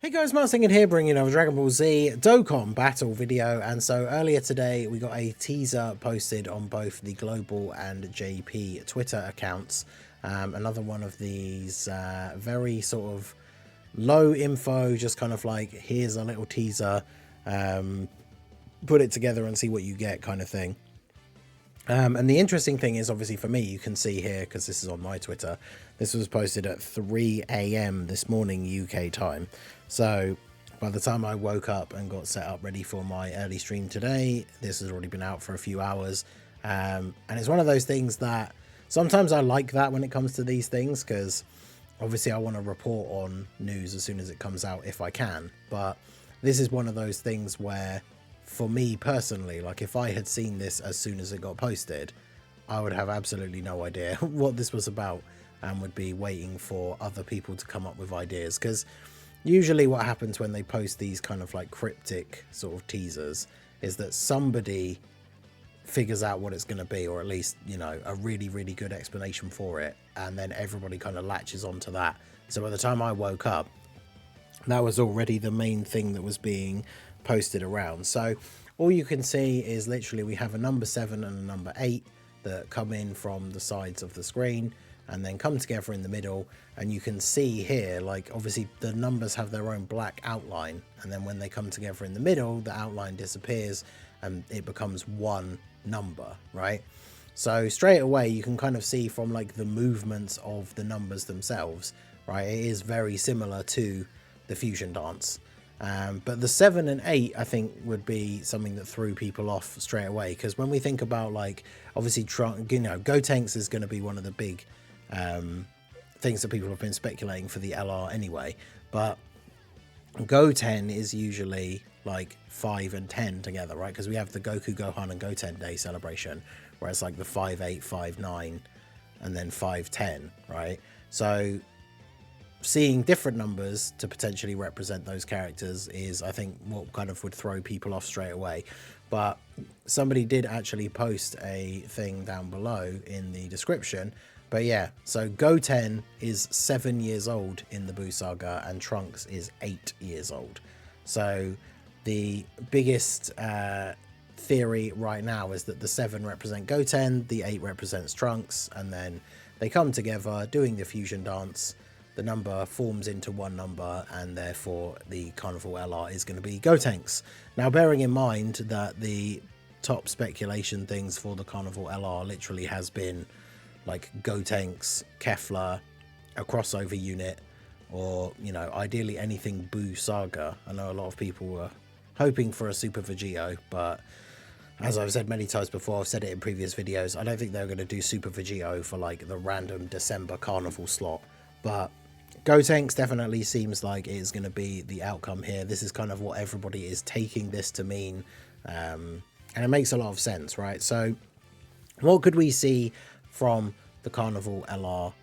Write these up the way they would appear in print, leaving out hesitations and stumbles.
Hey guys, Martin here bringing you another Dragon Ball Z Dokkan battle video. And so earlier today we got a teaser posted on both the Global and JP Twitter accounts. Another one of these very sort of low info, just kind of like here's a little teaser, put it together and see what you get kind of thing. And the interesting thing is, obviously for me, you can see here, because this is on my Twitter, this was posted at 3 AM this morning UK time. So by the time I woke up and got set up ready for my early stream today, this has already been out for a few hours. And it's one of those things that sometimes I like that when it comes to these things, because obviously I want to report on news as soon as it comes out if I can. But this is one of those things where, for me personally, like if I had seen this as soon as it got posted, I would have absolutely no idea what this was about and would be waiting for other people to come up with ideas. Because usually what happens when they post these kind of like cryptic sort of teasers is that somebody figures out what it's going to be, or at least, you know, a really good explanation for it, and then everybody kind of latches onto that. So by the time I woke up, that was already the main thing that was being posted around. So all you can see is literally we have a number 7 and a number 8 that come in from the sides of the screen and then come together in the middle. And you can see here, like obviously the numbers have their own black outline, and then when they come together in the middle, the outline disappears and it becomes one number, right? So straight away you can kind of see from like the movements of the numbers themselves, right, it is very similar to the fusion dance. But the 7 and 8, I think, would be something that threw people off straight away, because when we think about, like, obviously, you know, GOTENKS is going to be one of the big things that people have been speculating for the LR anyway. But Goten is usually like 5 and 10 together, right? Because we have the Goku, Gohan, and Goten Day celebration, where it's like the 5-8, 5-9, and then 5-10, right? So seeing different numbers to potentially represent those characters is, I think, what kind of would throw people off straight away. But somebody did actually post a thing down below in the description. But yeah, so Goten is 7 years old in the Buu Saga and Trunks is 8 years old. So the biggest theory right now is that the 7 represent Goten, the 8 represents Trunks, and then they come together doing the fusion dance. The number forms into one number, and therefore the Carnival LR is going to be GOTENKS. Now, bearing in mind that the top speculation things for the Carnival LR literally has been like GOTENKS, Kefla, a crossover unit, or, you know, ideally anything Buu Saga. I know a lot of people were hoping for a Super Vegito, but as I've said many times before, I've said it in previous videos, I don't think they're going to do Super Vegito for like the random December Carnival slot. But GOTENKS definitely seems like it is going to be the outcome here. This is kind of what everybody is taking this to mean, and it makes a lot of sense, right? So what could we see from the Carnival LR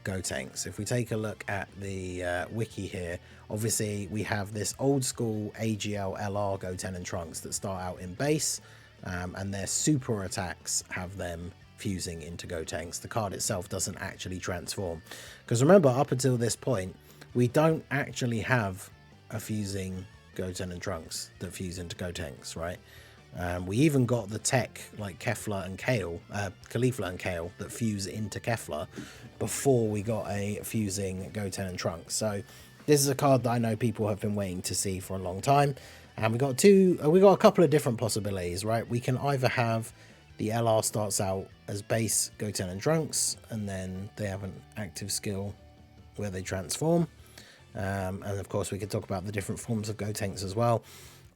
GOTENKS? If we take a look at the wiki here, obviously we have this old school AGL LR Goten and Trunks that start out in base, and their super attacks have them fusing into GOTENKS. The card itself doesn't actually transform, because remember, up until this point we don't actually have a fusing Goten and Trunks that fuse into GOTENKS, right? We even got the tech like Kefla and Kale, Caulifla and Kale, that fuse into Kefla before we got a fusing Goten and Trunks. So this is a card that I know people have been waiting to see for a long time, and we got a couple of different possibilities, right? We can either have the LR starts out as base Goten and Trunks, and then they have an active skill where they transform. And of course, we could talk about the different forms of GOTENKS as well.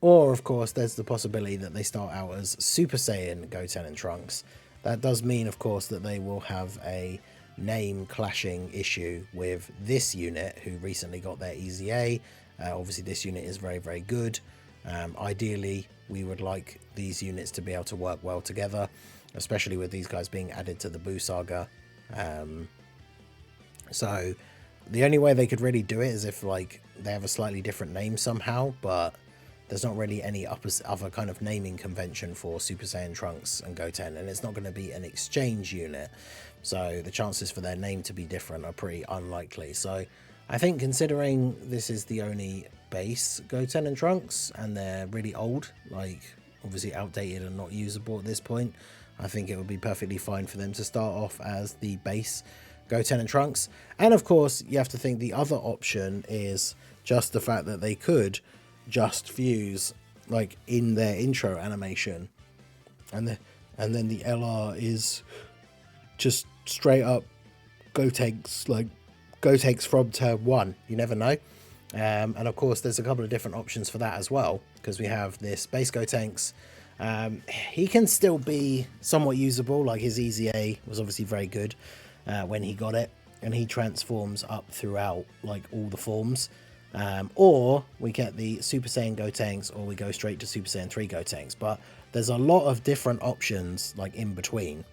Or, of course, there's the possibility that they start out as Super Saiyan Goten and Trunks. That does mean, of course, that they will have a name clashing issue with this unit, who recently got their EZA. Obviously, this unit is very good. Ideally, we would like these units to be able to work well together, especially with these guys being added to the Buu Saga. So the only way they could really do it is if like they have a slightly different name somehow, but there's not really any other kind of naming convention for Super Saiyan Trunks and Goten, and it's not going to be an exchange unit, so the chances for their name to be different are pretty unlikely. So I think, considering this is the only base Goten and Trunks, and they're really old, like obviously outdated and not usable at this point, I think it would be perfectly fine for them to start off as the base Goten and Trunks. And of course, you have to think the other option is just the fact that they could just fuse like in their intro animation, and then the LR is just straight up Gotenks, like Gotenks from turn 1. You never know. And of course, there's a couple of different options for that as well, because we have this base Gotenks. He can still be somewhat usable, like his EZA was obviously very good when he got it, and he transforms up throughout like all the forms. Or we get the Super Saiyan Gotenks, or we go straight to Super Saiyan 3 Gotenks. But there's a lot of different options like in between.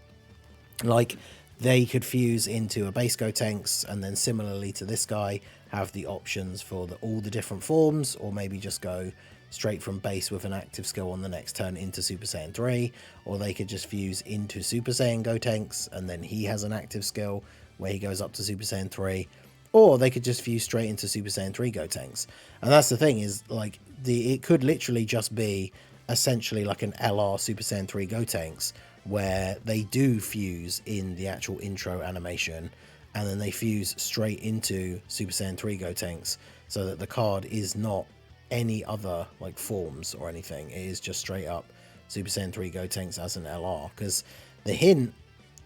Like they could fuse into a base Gotenks, and then similarly to this guy, have the options for all the different forms, or maybe just go straight from base with an active skill on the next turn into Super Saiyan 3, or they could just fuse into Super Saiyan Gotenks, and then he has an active skill where he goes up to Super Saiyan 3, or they could just fuse straight into Super Saiyan 3 Gotenks. And that's the thing, is like it could literally just be essentially like an LR Super Saiyan 3 Gotenks, where they do fuse in the actual intro animation, and then they fuse straight into Super Saiyan 3 Gotenks, so that the card is not any other like forms or anything. It is just straight up Super Saiyan 3 Gotenks as an LR, because the hint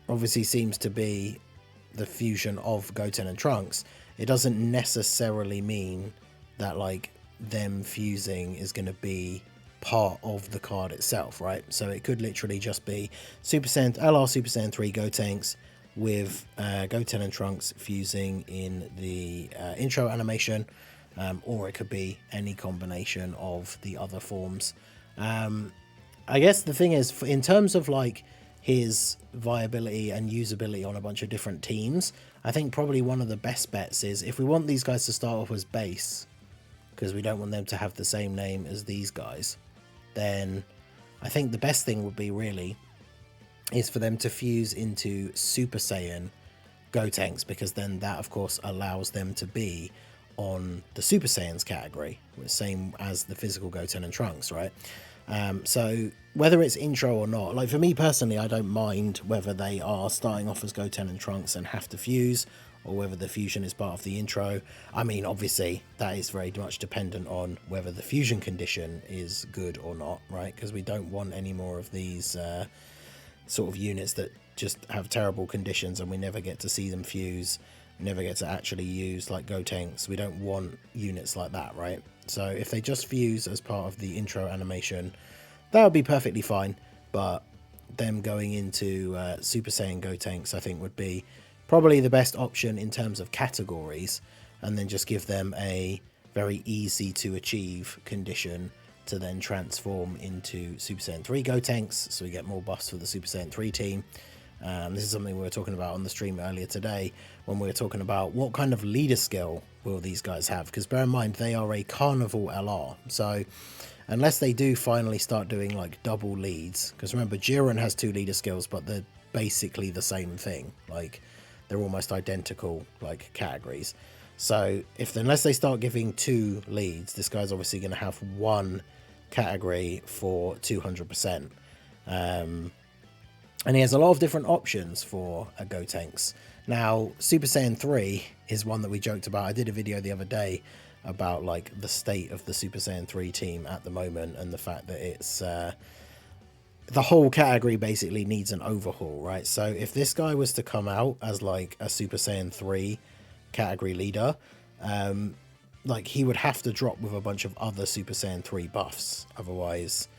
obviously seems to be the fusion of Goten and Trunks. It doesn't necessarily mean that like them fusing is going to be part of the card itself, right? So it could literally just be Super Saiyan LR Super Saiyan 3 Gotenks with Goten and Trunks fusing in the intro animation, or it could be any combination of the other forms. I guess the thing is, in terms of like his viability and usability on a bunch of different teams, I think probably one of the best bets is, if we want these guys to start off as base, because we don't want them to have the same name as these guys, then I think the best thing would be really is for them to fuse into Super Saiyan Gotenks, because then that of course allows them to be on the Super Saiyans category, same as the physical Goten and Trunks, right? So whether it's intro or not, like for me personally, I don't mind whether they are starting off as Goten and Trunks and have to fuse, or whether the fusion is part of the intro. I mean, obviously that is very much dependent on whether the fusion condition is good or not, right? Because we don't want any more of these sort of units that just have terrible conditions and we never get to see them fuse, never get to actually use like Gotenks. We don't want units like that, right? So if they just fuse as part of the intro animation, that would be perfectly fine. But them going into Super Saiyan Gotenks, I think, would be probably the best option in terms of categories, and then just give them a very easy to achieve condition to then transform into Super Saiyan 3 Gotenks, so we get more buffs for the Super Saiyan 3 team. This is something we were talking about on the stream earlier today, when we were talking about what kind of leader skill will these guys have, because bear in mind they are a Carnival LR, so unless they do finally start doing like double leads, because remember Jiren has 2 leader skills, but they're basically the same thing, like they're almost identical like categories. So unless they start giving 2 leads, this guy's obviously going to have 1 category for 200%. And he has a lot of different options for a Gotenks. Now, Super Saiyan 3 is one that we joked about. I did a video the other day about like the state of the Super Saiyan 3 team at the moment, and the fact that it's the whole category basically needs an overhaul, right? So if this guy was to come out as like a Super Saiyan 3 category leader, like he would have to drop with a bunch of other Super Saiyan 3 buffs, otherwise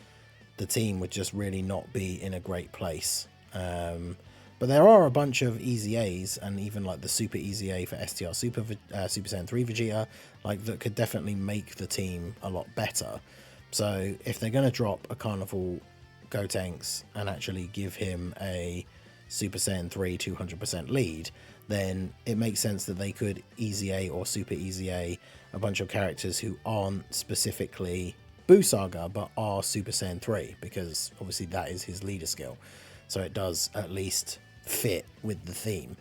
the team would just really not be in a great place. But there are a bunch of EZAs, and even like the Super EZA for STR Super Saiyan 3 Vegeta, like that could definitely make the team a lot better. So if they're going to drop a Carnival Gotenks and actually give him a Super Saiyan 3 200% lead, then it makes sense that they could EZA or Super EZA a bunch of characters who aren't specifically Buu Saga but are Super Saiyan 3, because obviously that is his leader skill, so it does at least fit with the theme.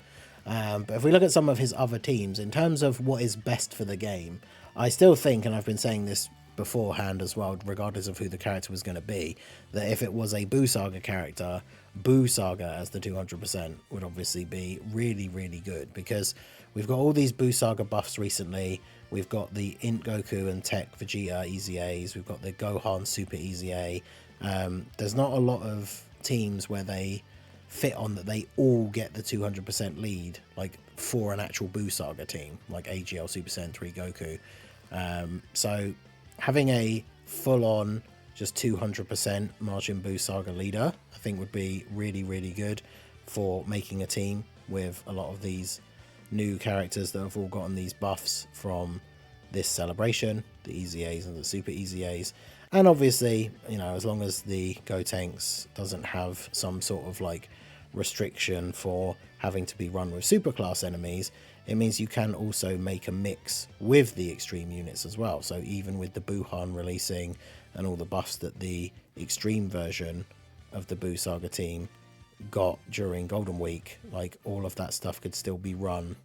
But if we look at some of his other teams, in terms of what is best for the game, I still think, and I've been saying this beforehand as well, regardless of who the character was going to be, that if it was a Boo Saga character, Boo Saga as the 200% would obviously be really, really good, because we've got all these Boo Saga buffs recently. We've got the Int Goku and Tech Vegeta Easy A's. We've got the Gohan Super Easy A. There's not a lot of teams where they fit on that they all get the 200% lead, like for an actual Boo Saga team, like AGL Super Saiyan 3 Goku. So having a full-on just 200% Majin Buu Saga leader, I think would be really, really good for making a team with a lot of these new characters that have all gotten these buffs from this celebration, the Easy A's and the Super Easy A's. And obviously, you know, as long as the GOTENKS doesn't have some sort of like restriction for having to be run with superclass enemies, it means you can also make a mix with the extreme units as well. So even with the Buhan releasing and all the buffs that the extreme version of the Buu Saga team got during Golden Week, like all of that stuff could still be run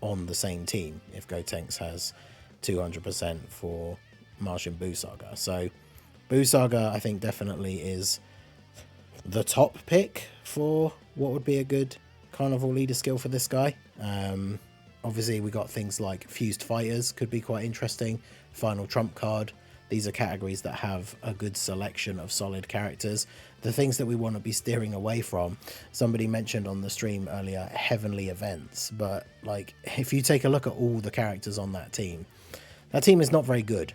on the same team if GOTENKS has 200% for Majin Buu Saga. So Buu Saga, I think, definitely is the top pick for what would be a good Carnival leader skill for this guy. Obviously, we got things like Fused Fighters could be quite interesting. Final Trump Card. These are categories that have a good selection of solid characters. The things that we want to be steering away from, somebody mentioned on the stream earlier, heavenly events. But like, if you take a look at all the characters on that team is not very good.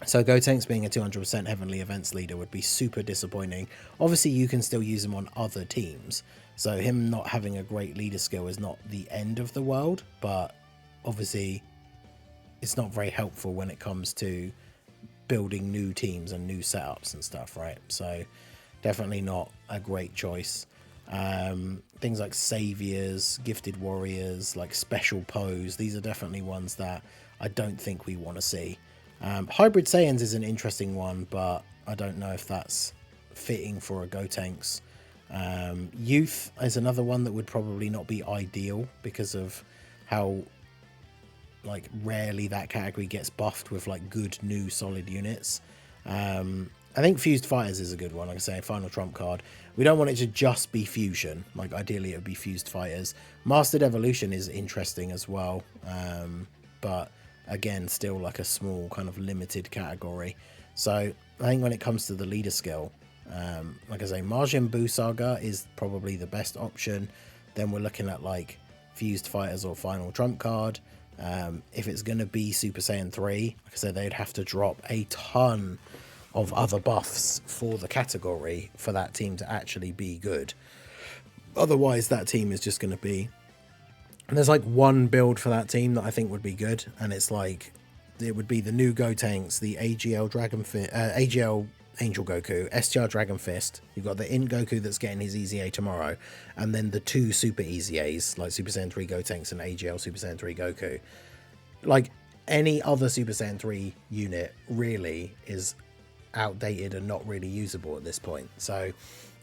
So GOTENKS being a 200% heavenly events leader would be super disappointing. Obviously, you can still use him on other teams. So him not having a great leader skill is not the end of the world, but obviously it's not very helpful when it comes to building new teams and new setups and stuff, right? So definitely not a great choice. Things like Saviors, Gifted Warriors, like Special Pose, these are definitely ones that I don't think we want to see. Hybrid Saiyans is an interesting one, but I don't know if that's fitting for a GOTENKS. Youth is another one that would probably not be ideal because of how like rarely that category gets buffed with like good new solid units. I think Fused Fighters is a good one. Like I say, Final Trump Card. We don't want it to just be fusion. Like ideally it would be Fused Fighters. Mastered Evolution is interesting as well, but again still like a small kind of limited category. So I think when it comes to the leader skill, like I say, Majin Buu Saga is probably the best option. Then we're looking at like Fused Fighters or Final Trump Card. If it's going to be Super Saiyan 3, like I said, they'd have to drop a ton of other buffs for the category for that team to actually be good. Otherwise, that team is just going to be... And there's like one build for that team that I think would be good, and it's like it would be the new GOTENKS, the AGL AGL Angel Goku, STR Dragon Fist. You've got the Int Goku that's getting his Easy A tomorrow, and then the two Super Easy A's like Super Saiyan 3 GOTENKS and AGL Super Saiyan 3 Goku. Like any other Super Saiyan 3 unit really is outdated and not really usable at this point. So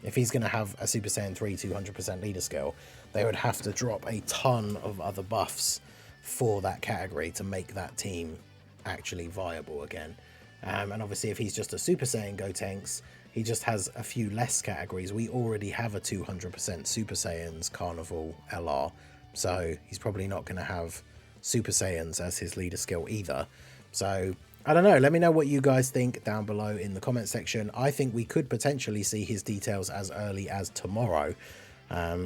if he's going to have a Super Saiyan 3 200% leader skill, they would have to drop a ton of other buffs for that category to make that team actually viable again. And obviously if he's just a Super Saiyan GOTENKS, he just has a few less categories. We already have a 200% Super Saiyans Carnival LR, so he's probably not going to have Super Saiyans as his leader skill either. So I don't know, let me know what you guys think down below in the comment section. I think we could potentially see his details as early as tomorrow.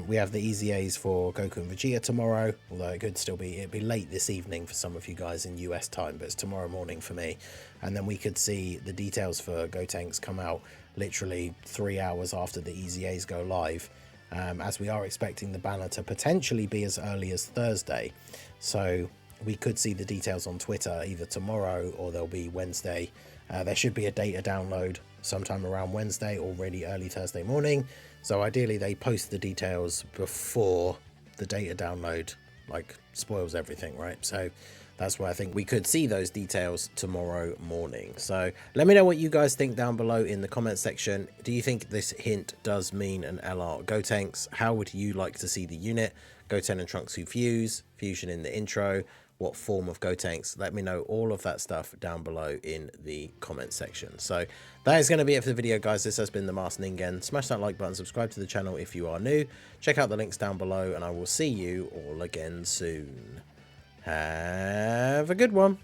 We have the Easy A's for Goku and Vegeta tomorrow, although it could still be, it'd be late this evening for some of you guys in US time, but it's tomorrow morning for me. And then we could see the details for GOTENKS come out literally 3 hours after the Easy A's go live, as we are expecting the banner to potentially be as early as Thursday. So we could see the details on Twitter either tomorrow or there'll be Wednesday. There should be a data download sometime around Wednesday or really early Thursday morning. So ideally they post the details before the data download like spoils everything, right? So that's why I think we could see those details tomorrow morning. So let me know what you guys think down below in the comment section. Do you think this hint does mean an LR GOTENKS? How would you like to see the unit? Goten and Trunks who fuse, fusion in the intro, what form of Gotenks. Let me know all of that stuff down below in the comment section. So that is going to be it for the video, guys. This has been the Masked Ningen. Smash that like button, subscribe to the channel if you are new. Check out the links down below, and I will see you all again soon. Have a good one.